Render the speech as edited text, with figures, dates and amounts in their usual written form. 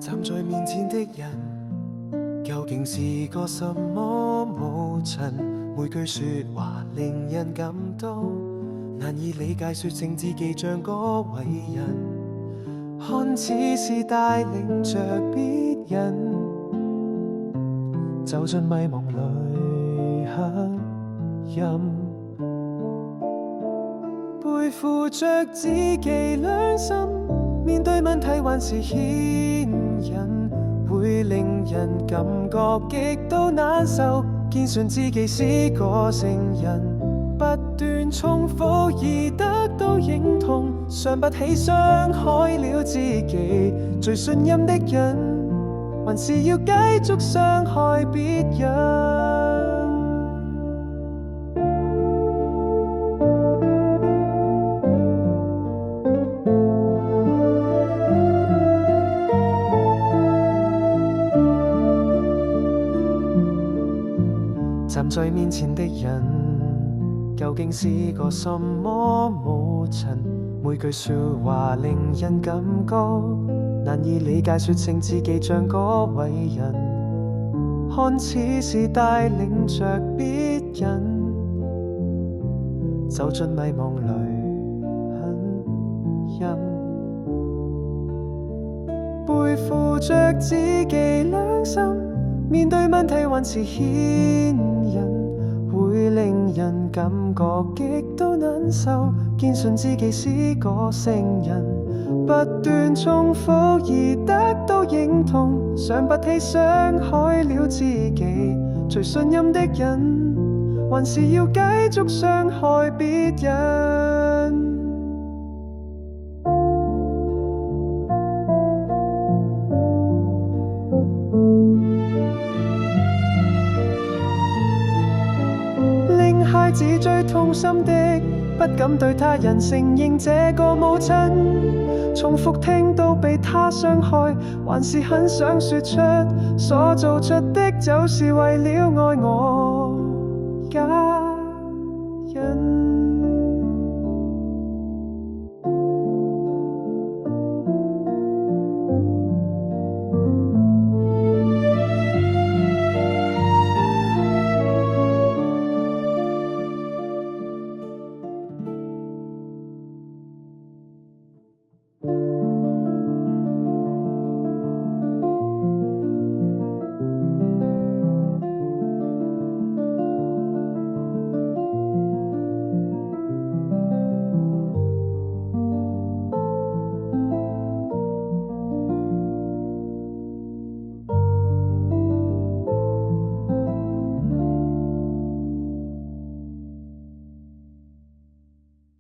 站在面前的人，究竟是個什麼母親？每句說話令人感到難以理解，說情自己像個偉人，看似是帶領着別人走進迷茫裏黑暗，背負着自己良心，面對問題還是牽引，會令人感覺極度難受，堅信自己是個聖人，不斷重複而得到認同，想不起傷害了自己最信任的人，還是要繼續傷害別人。站在面前的人，究竟是個什麼母親？每句說話令人感覺難以理解，說成自己像個偉人，看似是帶領着別人走進迷茫裏很陰，背負着自己良心，面對問題還是牽引，會令人感覺極度難受，堅信自己是個聖人，不斷重複而得到認同，想不起傷害了自己最信任的人，還是要繼續傷害別人。孩子最痛心的，不敢對他人承認這個母親，重複聽到被他傷害，還是很想說出，所做出的就是為了愛我家。